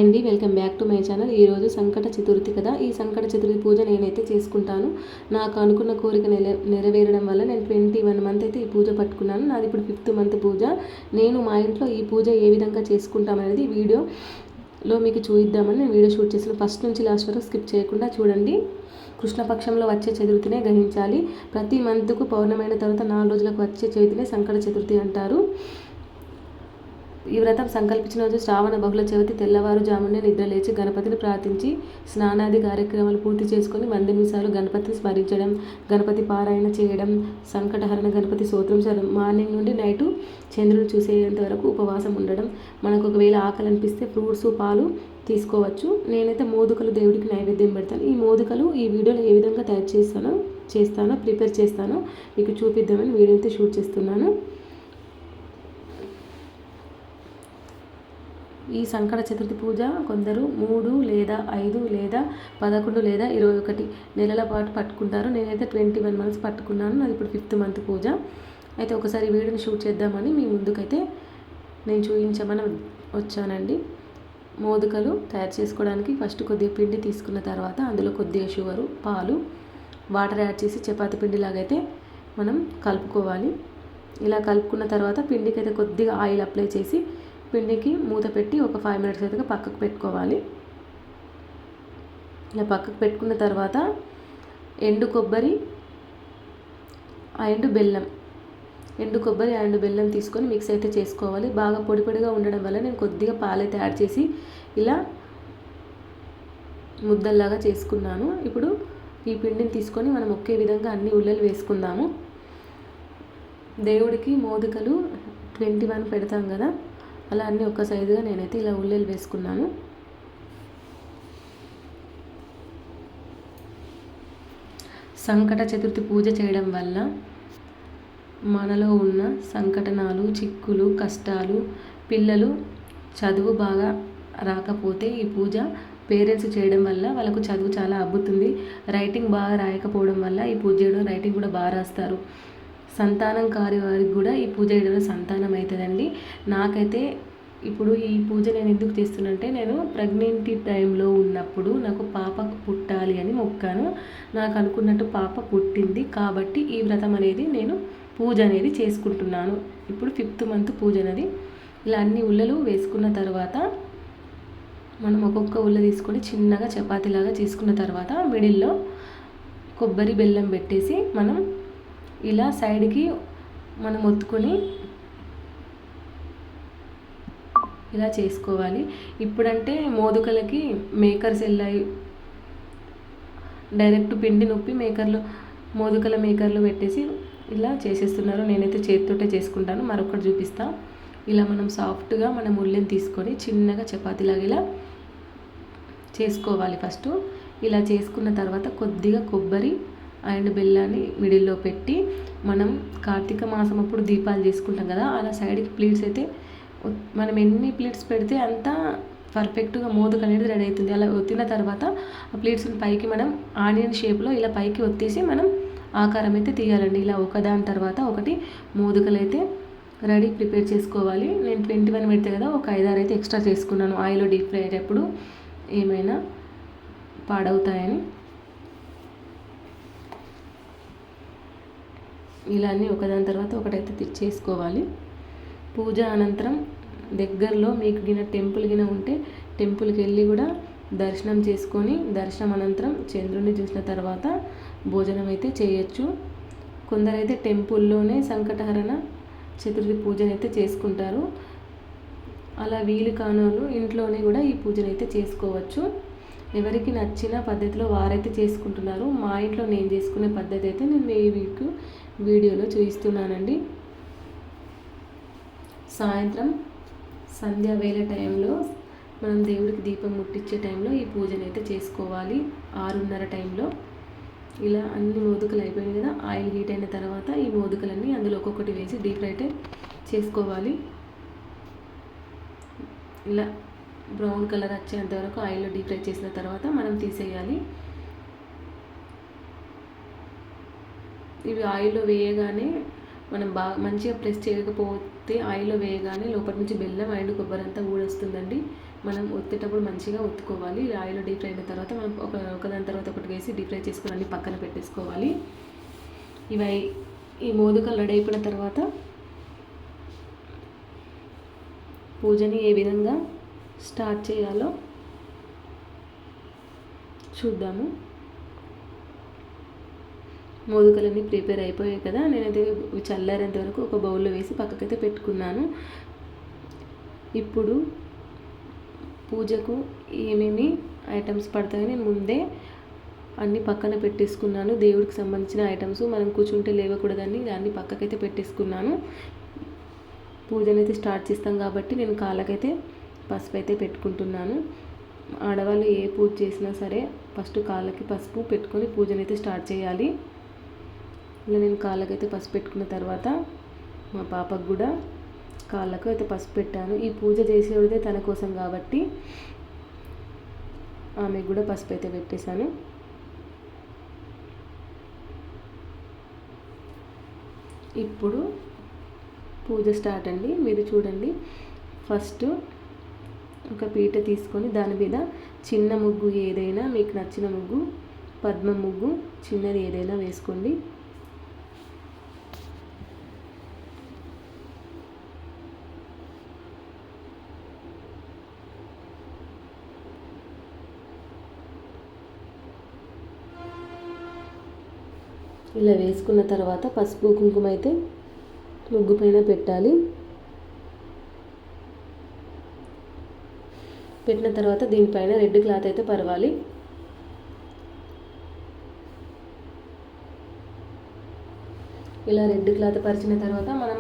అండి, welcome back to my channel. ఈరోజు సంకట చతుర్థి కదా. ఈ సంకట చతుర్థి పూజ నేనైతే చేసుకుంటాను. నాకు అనుకున్న కోరిక నెరవేరడం వల్ల నేను 21 మంత్ అయితే ఈ పూజ పట్టుకున్నాను. నాది ఇప్పుడు 5th మంత్ పూజ. నేను మా ఇంట్లో ఈ పూజ ఏ విధంగా చేసుకుంటామనేది వీడియోలో మీకు చూద్దామని నేను వీడియో షూట్ చేసిన. ఫస్ట్ నుంచి లాస్ట్ వరకు స్కిప్ చేయకుండా చూడండి. కృష్ణపక్షంలో వచ్చే చతుర్థినే గ్రహించాలి. ప్రతి మంత్కు పౌర్ణమైన తర్వాత 4 రోజులకు వచ్చే చవితినే సంకట చతుర్థి అంటారు. ఈ వ్రతం సంకల్పించిన రోజు శ్రావణ బహుళ చవితి తెల్లవారుజామునే నిద్రలేచి గణపతిని ప్రార్థించి స్నానాది కార్యక్రమాలు పూర్తి చేసుకొని 100 నిమిషాలు గణపతిని స్మరించడం, గణపతి పారాయణ చేయడం, సంకటహరణ గణపతి స్తోత్రం చదవడం, మార్నింగ్ నుండి నైటు చంద్రుడు చూసేంత వరకు ఉపవాసం ఉండడం. మనకు ఒకవేళ ఆకలి అనిపిస్తే ఫ్రూట్స్, పాలు తీసుకోవచ్చు. నేనైతే మోదుకలు దేవుడికి నైవేద్యం పెడతాను. ఈ మోదుకలు ఈ వీడియోలో ఏ విధంగా తయారు చేస్తానో ప్రిపేర్ చేస్తానో మీకు చూపిద్దామని వీడియో అయితే షూట్ చేస్తున్నాను. ఈ సంకట చతుర్థి పూజ కొందరు 3 లేదా 5 లేదా 11 లేదా 21 నెలల పాటు పట్టుకుంటారు. నేనైతే 21 మంత్స్ పట్టుకున్నాను. నాది ఇప్పుడు 5th మంత్ పూజ. అయితే ఒకసారి వీడియోని షూట్ చేద్దామని మీ ముందుకైతే నేను చూపించమని వచ్చానండి. మోదుకలు తయారు చేసుకోవడానికి ఫస్ట్ కొద్దిగా పిండి తీసుకున్న తర్వాత అందులో కొద్దిగా షుగరు, పాలు, వాటర్ యాడ్ చేసి చపాతీ పిండిలాగైతే మనం కలుపుకోవాలి. ఇలా కలుపుకున్న తర్వాత పిండికి అయితే కొద్దిగా ఆయిల్ అప్లై చేసి పిండికి మూత పెట్టి ఒక 5 minutes అయితే పక్కకు పెట్టుకోవాలి. ఇలా పక్కకు పెట్టుకున్న తర్వాత ఎండు కొబ్బరి అండ్ బెల్లం తీసుకొని మిక్స్ అయితే చేసుకోవాలి. బాగా పొడి పొడిగా ఉండడం వల్ల నేను కొద్దిగా పాలైతే యాడ్ చేసి ఇలా ముద్దల్లాగా చేసుకున్నాను. ఇప్పుడు ఈ పిండిని తీసుకొని మనం ఒకే విధంగా అన్ని ఉల్లలు వేసుకుందాము. దేవుడికి మోదుకలు 21 పెడతాం కదా, అలా అన్నీ ఒక సైజుగా నేనైతే ఇలా ఉల్లెలు వేసుకున్నాను. సంకట చతుర్థి పూజ చేయడం వల్ల మనలో ఉన్న సంకటనాలు, చిక్కులు, కష్టాలు, పిల్లలు చదువు బాగా రాకపోతే ఈ పూజ పేరెంట్స్ చేయడం వల్ల వాళ్ళకు చదువు చాలా అబ్బుతుంది. రైటింగ్ బాగా రాయకపోవడం వల్ల ఈ పూజ చేయడం రైటింగ్ కూడా బాగా రాస్తారు. సంతానం కాని వారికి కూడా ఈ పూజ చేయడం సంతానం అవుతుందండి. నాకైతే ఇప్పుడు ఈ పూజ నేను ఎందుకు చేస్తున్నంటే, నేను ప్రెగ్నెంటీ టైంలో ఉన్నప్పుడు నాకు పాప పుట్టాలి అని మొక్కాను. నాకు అనుకున్నట్టు పాప పుట్టింది. కాబట్టి ఈ వ్రతం అనేది నేను పూజ అనేది చేసుకుంటున్నాను. ఇప్పుడు 5th మంత్ పూజ అనేది. ఇలా అన్ని ఉల్లలు వేసుకున్న తర్వాత మనం ఒక్కొక్క ఉల్ల తీసుకొని చిన్నగా చపాతీలాగా చేసుకున్న తర్వాత మిడిల్లో కొబ్బరి, బెల్లం పెట్టేసి మనం ఇలా సైడ్కి మనం ఒత్తుకొని ఇలా చేసుకోవాలి. ఇప్పుడంటే మోదుకలకి మేకర్స్ వెళ్ళాయి. డైరెక్ట్ పిండి నొప్పి మోదుకల మేకర్లు పెట్టేసి ఇలా చేసేస్తున్నారు. నేనైతే చేతితోటే చేసుకుంటాను. మరొకటి చూపిస్తా. ఇలా మనం సాఫ్ట్గా మనం ఉల్లెని తీసుకొని చిన్నగా చపాతీలాగా ఇలా చేసుకోవాలి. ఫస్ట్ ఇలా చేసుకున్న తర్వాత కొద్దిగా కొబ్బరి అండ్ బెల్లాన్ని మిడిల్లో పెట్టి మనం కార్తీక మాసం అప్పుడు దీపాలు చేసుకుంటాం కదా, అలా సైడ్కి ప్లేట్స్ అయితే మనం ఎన్ని ప్లేట్స్ పెడితే అంత పర్ఫెక్ట్గా మోదక అనేది రెడీ అవుతుంది. అలా ఒత్తిన తర్వాత ఆ ప్లేట్స్ని పైకి మనం ఆనియన్ షేప్లో ఇలా పైకి ఒత్తేసి మనం ఆకారం అయితే తీయాలండి. ఇలా ఒకదాని తర్వాత ఒకటి మోదకలు అయితే ప్రిపేర్ చేసుకోవాలి. నేను 21 పెడితే కదా ఒక 5-6 అయితే ఎక్స్ట్రా చేసుకున్నాను. ఆయిల్లో డీప్ ఫ్రై అయ్యేటప్పుడు ఏమైనా పాడవుతాయని. ఇలా అన్నీ ఒకదాని తర్వాత ఒకటైతే చేసుకోవాలి. పూజ అనంతరం దగ్గరలో మీకు టెంపుల్ ఉంటే టెంపుల్కి వెళ్ళి కూడా దర్శనం చేసుకొని దర్శనం అనంతరం చంద్రుడిని చూసిన తర్వాత భోజనం అయితే చేయొచ్చు. కొందరైతే టెంపుల్లోనే సంకటహరణ చతుర్థి పూజనైతే చేసుకుంటారు. అలా వీలు కానోళ్ళు ఇంట్లోనే కూడా ఈ పూజనైతే చేసుకోవచ్చు. ఎవరికి నచ్చిన పద్ధతిలో వారైతే చేసుకుంటున్నారు. మా ఇంట్లో నేను చేసుకునే పద్ధతి అయితే నేను మీకు వీడియోలో చూపిస్తున్నానండి. సాయంత్రం సంధ్యా వేళ టైంలో మనం దేవుడికి దీపం ముట్టించే టైంలో ఈ పూజనైతే చేసుకోవాలి. 6:30 టైంలో ఇలా అన్ని మోదుకలు అయిపోయినాయి కదా, ఆయిల్ హీట్ అయిన తర్వాత ఈ మోదుకలన్నీ అందులో ఒక్కొక్కటి వేసి డీప్ ఫ్రై అయితే చేసుకోవాలి. ఇలా బ్రౌన్ కలర్ వచ్చేంత వరకు ఆయిల్లో డీప్ ఫ్రై చేసిన తర్వాత మనం తీసేయాలి. ఇవి ఆయిల్లో వేయగానే మనం బాగా మంచిగా ప్రెస్ చేయకపోతే ఆయిల్లో వేయగానే లోపల నుంచి బెల్లం అండ్ కొబ్బరి అంతా ఊడొస్తుందండి. మనం ఒత్తేటప్పుడు మంచిగా ఒత్తుకోవాలి. ఆయిల్లో డీప్ ఫ్రై అయిన తర్వాత మనం ఒకదాని తర్వాత ఒకటి వేసి డీప్ ఫ్రై చేసుకుని అన్ని పక్కన పెట్టేసుకోవాలి. ఈ మోదకాలు రెడీ అయిపోయిన తర్వాత పూజని ఏ విధంగా స్టార్ట్ చేయాలో చూద్దాము. మోదకాలన్నీ ప్రిపేర్ అయిపోయాయి కదా, నేనైతే చల్లారేంత వరకు ఒక బౌల్లో వేసి పక్కకైతే పెట్టుకున్నాను. ఇప్పుడు పూజకు ఏమేమి ఐటమ్స్ పడతాయో నేను ముందే అన్నీ పక్కన పెట్టేసుకున్నాను. దేవుడికి సంబంధించిన ఐటమ్స్ మనం కూర్చుంటే లేవకూడదని దాన్ని పక్కకైతే పెట్టేసుకున్నాను. పూజనైతే స్టార్ట్ చేస్తాం కాబట్టి నేను కాళ్ళకైతే పసుపు అయితే పెట్టుకుంటున్నాను. ఆడవాళ్ళు ఏ పూజ చేసినా సరే ఫస్ట్ కాళ్ళకి పసుపు పెట్టుకొని పూజనైతే స్టార్ట్ చేయాలి. ఇలా నేను కాళ్ళకైతే పసుపు పెట్టుకున్న తర్వాత మా పాపకు కూడా కాళ్ళకు అయితే పసుపు పెట్టాను. ఈ పూజ చేసేవాడితే తన కోసం కాబట్టి ఆమెకు కూడా పసుపు అయితే పెట్టేశాను. ఇప్పుడు పూజ స్టార్ట్ అండి. మీరు చూడండి, ఫస్ట్ ఒక పీట తీసుకొని దాని మీద చిన్న ముగ్గు ఏదైనా మీకు నచ్చిన ముగ్గు, పద్మం ముగ్గు చిన్నది ఏదైనా వేసుకోండి. ఇలా వేసుకున్న తర్వాత పసుపు కుంకుమ అయితే ముగ్గు పైన పెట్టాలి. పెట్టిన తర్వాత దీనిపైన రెడ్ క్లాత్ అయితే పరవాలి. ఇలా రెడ్ క్లాత్ పరిచిన తర్వాత మనం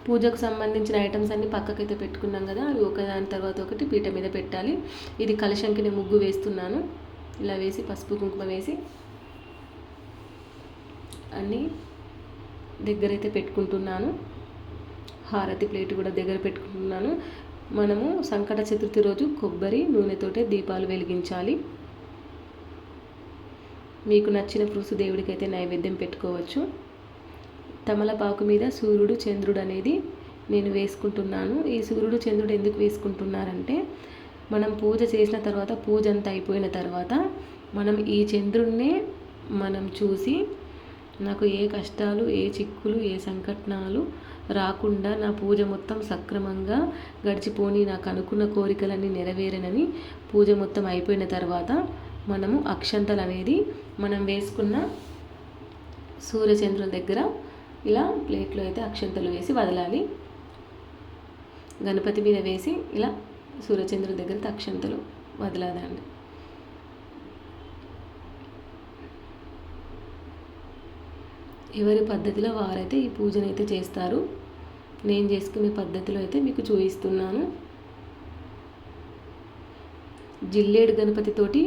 పూజకు సంబంధించిన ఐటమ్స్ అన్నీ పక్కకైతే పెట్టుకున్నాం కదా, అవి ఒకదాని తర్వాత ఒకటి పీట మీద పెట్టాలి. ఇది కలశంకి నేను ముగ్గు వేస్తున్నాను. ఇలా వేసి పసుపు కుంకుమ వేసి అన్నీ దగ్గరైతే పెట్టుకుంటున్నాను. హారతి ప్లేట్ కూడా దగ్గర పెట్టుకుంటున్నాను. మనము సంకట చతుర్థి రోజు కొబ్బరి నూనెతోటే దీపాలు వెలిగించాలి. మీకు నచ్చిన ఫ్రూట్స్ దేవుడికైతే నైవేద్యం పెట్టుకోవచ్చు. తమలపాకు మీద సూర్యుడు చంద్రుడు అనేది నేను వేసుకుంటున్నాను. ఈ సూర్యుడు చంద్రుడు ఎందుకు వేసుకుంటున్నారంటే, మనం పూజ చేసిన తర్వాత పూజ అంతా అయిపోయిన తర్వాత మనం ఈ చంద్రుడినే మనం చూసి నాకు ఏ కష్టాలు, ఏ చిక్కులు, ఏ సంకటనాలు రాకుండా నా పూజ మొత్తం సక్రమంగా గడిచిపోని, నాకు అనుకున్న కోరికలన్నీ నెరవేరనని పూజ మొత్తం అయిపోయిన తర్వాత మనము అక్షంతలు అనేది మనం వేసుకున్న సూర్యచంద్రుల దగ్గర ఇలా ప్లేట్లో అయితే అక్షంతలు వేసి వదలాలి. గణపతి మీద వేసి ఇలా సూర్యచంద్రుల దగ్గర అక్షంతలు వదలాలండి. ఎవరి పద్ధతిలో వారైతే ఈ పూజనైతే చేస్తారు. నేను చేసుకునే పద్ధతిలో అయితే మీకు చూపిస్తున్నాను. జిల్లేడు గణపతితోటి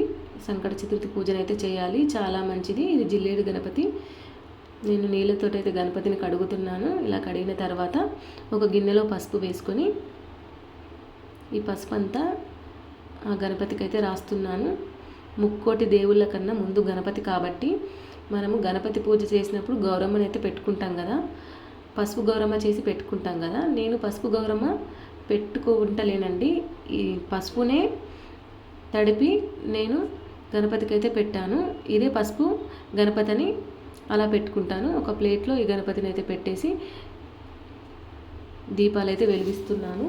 సంకట చతుర్థి పూజనైతే చేయాలి, చాలా మంచిది. ఇది జిల్లేడు గణపతి. నేను నీళ్ళతోటి అయితే గణపతిని కడుగుతున్నాను. ఇలా కడిగిన తర్వాత ఒక గిన్నెలో పసుపు వేసుకొని ఈ పసుపు అంతా ఆ గణపతికి అయితే రాస్తున్నాను. ముక్కోటి దేవుళ్ళ కన్నా ముందు గణపతి కాబట్టి మనము గణపతి పూజ చేసినప్పుడు గౌరమ్మని అయితే పెట్టుకుంటాం కదా, పసుపు గౌరమ్మ చేసి పెట్టుకుంటాం కదా. నేను పసుపు గౌరమ్మ పెట్టుకుంటలేనండి. ఈ పసుపునే తడిపి నేను గణపతికి అయితే పెట్టాను. ఇదే పసుపు గణపతిని అలా పెట్టుకుంటాను. ఒక ప్లేట్లో ఈ గణపతిని అయితే పెట్టేసి దీపాలు అయితే వెలిగిస్తున్నాను.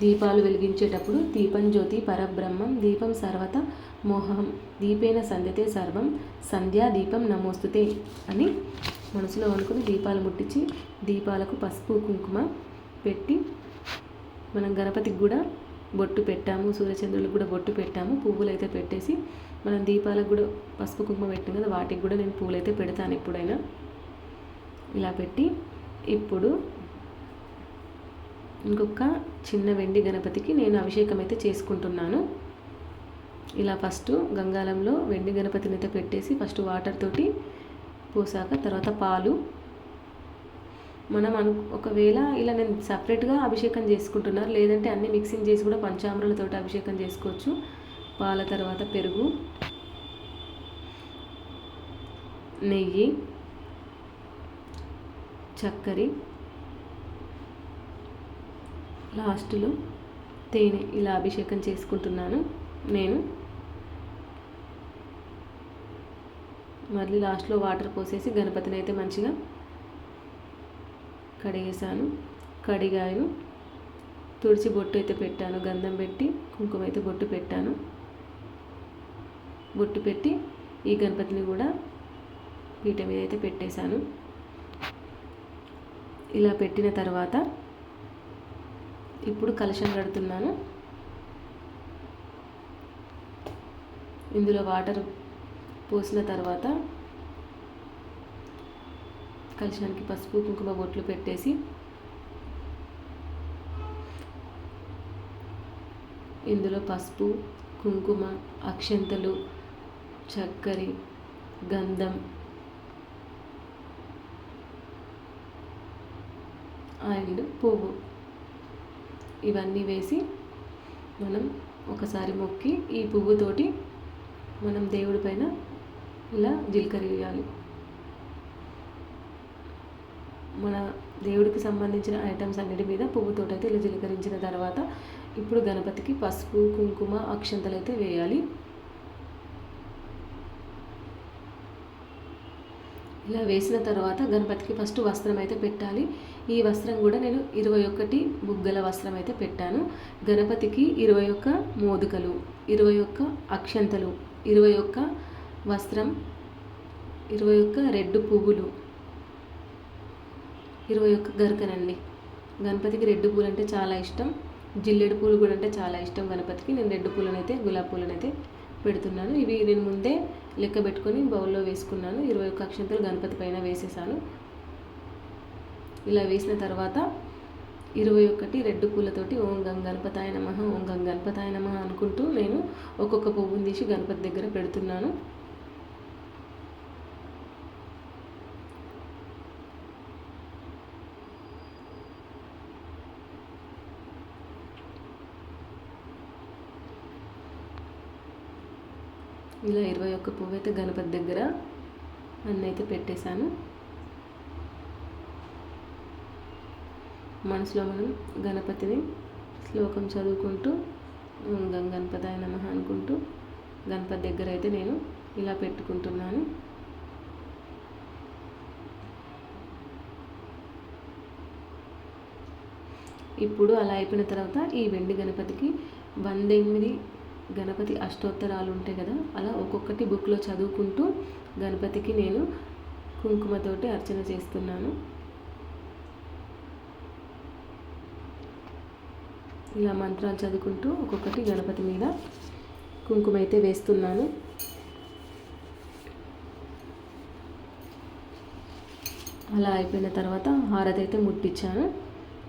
దీపాలు వెలిగించేటప్పుడు దీపం జ్యోతి పరబ్రహ్మం దీపం సర్వత మోహం దీపేన సంధ్యతే సర్వం సంధ్యా దీపం నమోస్తుతే అని మనసులో అనుకుని దీపాలు ముట్టించి దీపాలకు పసుపు కుంకుమ పెట్టి మనం గణపతికి కూడా బొట్టు పెట్టాము, సూర్యచంద్రులకు కూడా బొట్టు పెట్టాము. పువ్వులు అయితే పెట్టేసి మనం దీపాలకు కూడా పసుపు కుంకుమ పెట్టాం కదా, వాటికి కూడా నేను పువ్వులు అయితే పెడతాను ఎప్పుడైనా. ఇలా పెట్టి ఇప్పుడు ఇంకొక చిన్న వెండి గణపతికి నేను అభిషేకం అయితే చేసుకుంటున్నాను. ఇలా ఫస్ట్ గంగాళంలో వెండి గణపతిని అయితే పెట్టేసి ఫస్ట్ వాటర్ తోటి పోసాక తర్వాత పాలు మనం ఒకవేళ ఇలా నేను సపరేట్గా అభిషేకం చేసుకుంటున్నాను, లేదంటే అన్ని మిక్సింగ్ చేసి కూడా పంచామృలతో అభిషేకం చేసుకోవచ్చు. పాల తర్వాత పెరుగు, నెయ్యి, చక్కెర, లాస్ట్లో తేనె ఇలా అభిషేకం చేసుకుంటున్నాను నేను. మళ్ళీ లాస్ట్లో వాటర్ పోసేసి గణపతిని అయితే మంచిగా కడిగేసాను. కడిగాను, తుడిచి బొట్టు అయితే పెట్టాను, గంధం పెట్టి కుంకుమ అయితే బొట్టు పెట్టాను. బొట్టు పెట్టి ఈ గణపతిని కూడా పీట మీద అయితే పెట్టేశాను. ఇలా పెట్టిన తర్వాత ఇప్పుడు కలశం కడుతున్నాను. ఇందులో వాటర్ పోసిన తర్వాత కలశానికి పసుపు కుంకుమ బొట్లు పెట్టేసి ఇందులో పసుపు కుంకుమ అక్షంతలు చక్కెర గంధం అండ్ పువ్వు ఇవన్నీ వేసి మనం ఒకసారి మొక్కి ఈ పువ్వుతోటి మనం దేవుడి పైన ఇలా జీలకర్ర మన దేవుడికి సంబంధించిన ఐటమ్స్ అన్నిటి మీద పువ్వుతోటి అయితే ఇలా జీలకరించిన తర్వాత ఇప్పుడు గణపతికి పసుపు కుంకుమ అక్షంతలు అయితే వేయాలి. ఇలా వేసిన తర్వాత గణపతికి ఫస్ట్ వస్త్రం అయితే పెట్టాలి. ఈ వస్త్రం కూడా నేను 21 బుగ్గల వస్త్రం అయితే పెట్టాను. గణపతికి 21 మోదుకలు, 21 అక్షంతలు, 21 వస్త్రం, 21 రెడ్ పువ్వులు, 21 గరికనండి. గణపతికి రెడ్ పూలు అంటే చాలా ఇష్టం, జిల్లెడు పూలు కూడా అంటే చాలా ఇష్టం గణపతికి. నేను రెడ్ పూలనైతే గులాబీ పూలనైతే పెడుతున్నాను. ఇవి నేను ముందే లెక్క పెట్టుకొని బౌల్లో వేసుకున్నాను. 21 అక్షంతలు గణపతి పైన వేసేసాను. ఇలా వేసిన తర్వాత 21 రెడ్ పూలతోటి ఓం గం గణపతాయ నమః, ఓం గం గణపతాయ నమః అనుకుంటూ నేను ఒక్కొక్క పువ్వుని తీసి గణపతి దగ్గర పెడుతున్నాను. ఇలా 21 పువ్వు అయితే గణపతి దగ్గర అన్నైతే పెట్టేశాను. మనసులో మనం గణపతిని శ్లోకం చదువుకుంటూ గం గణపతాయ నమః అనుకుంటూ గణపతి దగ్గర అయితే నేను ఇలా పెట్టుకుంటున్నాను. ఇప్పుడు అలా అయిపోయిన తర్వాత ఈ వెండి గణపతికి 108 గణపతి అష్టోత్తరాలు ఉంటాయి కదా, అలా ఒక్కొక్కటి బుక్లో చదువుకుంటూ గణపతికి నేను కుంకుమతోటి అర్చన చేస్తున్నాను. ఇలా మంత్రాలు చదువుకుంటూ ఒక్కొక్కటి గణపతి మీద కుంకుమ అయితే వేస్తున్నాను. అలా అయిపోయిన తర్వాత హారతి అయితే ముట్టించాను.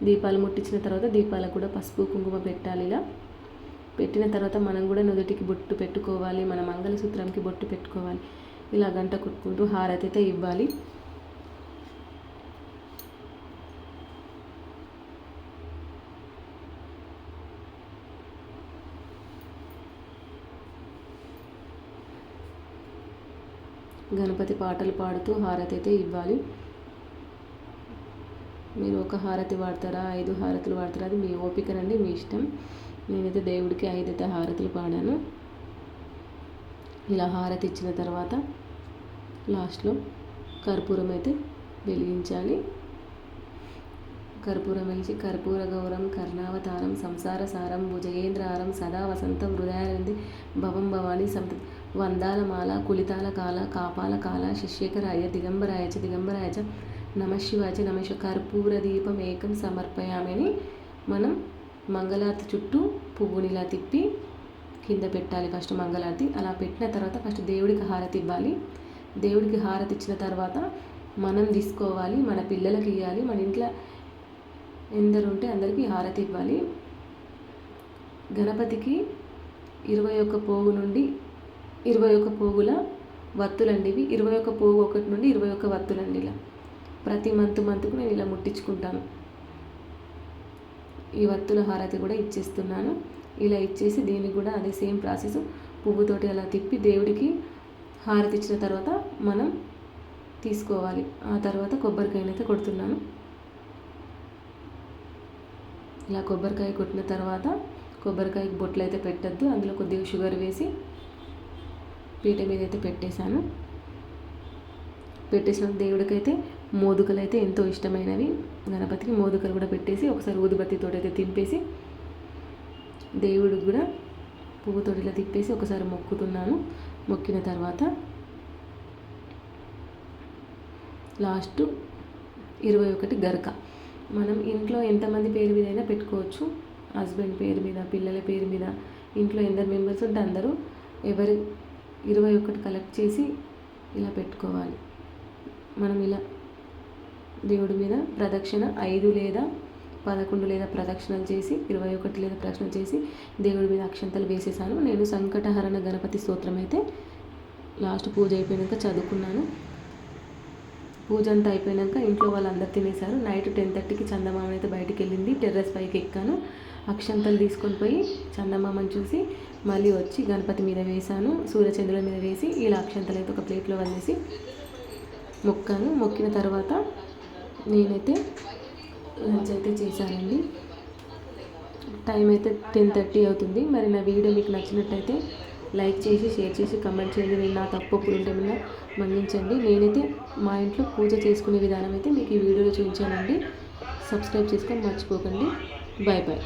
దీపాలు ముట్టించిన తర్వాత దీపాలకు కూడా పసుపు కుంకుమ పెట్టాలి. ఇలా పెట్టిన తర్వాత మనం కూడా నుదుటికి బొట్టు పెట్టుకోవాలి, మన మంగళసూత్రంకి బొట్టు పెట్టుకోవాలి. ఇలా గంట కొట్టుకుంటూ హారతి అయితే ఇవ్వాలి. గణపతి పాటలు పాడుతూ హారతి అయితే ఇవ్వాలి. మీరు ఒక హారతి వాడతారా 5 హారతులు వాడతారా అది మీ ఓపికనండి, మీ ఇష్టం. నేనైతే దేవుడికి 5 అయితే హారతులు పాడాను. ఇలా హారతి ఇచ్చిన తర్వాత లాస్ట్లో కర్పూరం అయితే వెలిగించాలి. కర్పూరం వెలిచి కర్పూర గౌరం కర్ణావతారం సంసార సారం భుజగేంద్రహారం సదా వసంతం హృదయానంది భవం భవానీ సంత వందాల మాల కులితాల కాల కాపాల కాల శిష్యేకరాయ దిగంబరాయచ దిగంబరాయచ నమశివాచ నమశివ కర్పూర దీపం ఏకం సమర్పయామని మనం మంగళారతి చుట్టూ పువ్వుని ఇలా తిప్పి కింద పెట్టాలి ఫస్ట్ మంగళారతి. అలా పెట్టిన తర్వాత ఫస్ట్ దేవుడికి హారతి ఇవ్వాలి. దేవుడికి హారతి ఇచ్చిన తర్వాత మనం తీసుకోవాలి, మన పిల్లలకి ఇవ్వాలి, మన ఇంట్లో ఎందరు ఉంటే అందరికీ హారతి ఇవ్వాలి. గణపతికి 21 పోగు నుండి 21 పోగుల వత్తులండి ఇవి. 21 పోగు ఒకటి నుండి 21 వత్తులండి. ఇలా ప్రతి మంత్కు నేను ఇలా ముట్టించుకుంటాను. ఈ వత్తుల హారతి కూడా ఇచ్చేస్తున్నాను. ఇలా ఇచ్చేసి దీనికి కూడా అదే సేమ్ ప్రాసెస్ పువ్వుతోటి అలా తిప్పి దేవుడికి హారతి ఇచ్చిన తర్వాత మనం తీసుకోవాలి. ఆ తర్వాత కొబ్బరికాయనైతే కొడుతున్నాను. ఇలా కొబ్బరికాయ కొట్టిన తర్వాత కొబ్బరికాయకి బొట్లు అయితే పెట్టద్దు, అందులో కొద్దిగా షుగర్ వేసి పీట మీద అయితే పెట్టేశాను. పెట్టేసిన దేవుడికైతే మోదుకలు అయితే ఎంతో ఇష్టమైనవి, గణపతికి మోదుకలు కూడా పెట్టేసి ఒకసారి ఊదుబత్తితో అయితే తింపేసి దేవుడికి కూడా పువ్వుతోటి ఇలా తిప్పేసి ఒకసారి మొక్కుతున్నాను. మొక్కిన తర్వాత లాస్ట్ 21 గరక. మనం ఇంట్లో ఎంతమంది పేరు మీద అయినా పెట్టుకోవచ్చు, హస్బెండ్ పేరు మీద, పిల్లల పేరు మీద, ఇంట్లో ఎందరు మెంబర్స్ ఉంటే అందరూ ఎవరి 21 కలెక్ట్ చేసి ఇలా పెట్టుకోవాలి. మనం ఇలా దేవుడి మీద ప్రదక్షిణ 5 లేదా 11 లేదా ప్రదక్షిణలు చేసి 21 లేదా ప్రదక్షిణలు చేసి దేవుడి మీద అక్షంతలు వేసేసాను. నేను సంకటహరణ గణపతి స్తోత్రం అయితే లాస్ట్ పూజ అయిపోయాక చదువుకున్నాను. పూజ అంతా అయిపోయాక ఇంట్లో వాళ్ళందరూ తినేశారు. నైట్ 10:30కి చందమామ అయితే బయటికి వెళ్ళింది. టెర్రస్ పైకి ఎక్కాను, అక్షంతలు తీసుకొని పోయి చందమామని చూసి మళ్ళీ వచ్చి గణపతి మీద వేశాను, సూర్యచంద్రుల మీద వేసి ఇలా అక్షంతలు అయితే ఒక ప్లేట్లో వదిలేసి మొక్కాను. మొక్కిన తర్వాత నేనైతే లంచ్ అయితే చేశానండి. టైం అయితే 10:30 అవుతుంది. మరి నా వీడియో మీకు నచ్చినట్టయితే లైక్ చేసి, షేర్ చేసి, కమెంట్ చేయండి. నేను నా తప్పులు ఉంటే మీద మన్నించండి. నేనైతే మా ఇంట్లో పూజ చేసుకునే విధానం అయితే మీకు ఈ వీడియోలో చూపించానండి. సబ్స్క్రైబ్ చేసుకొని మర్చిపోకండి. Bye bye.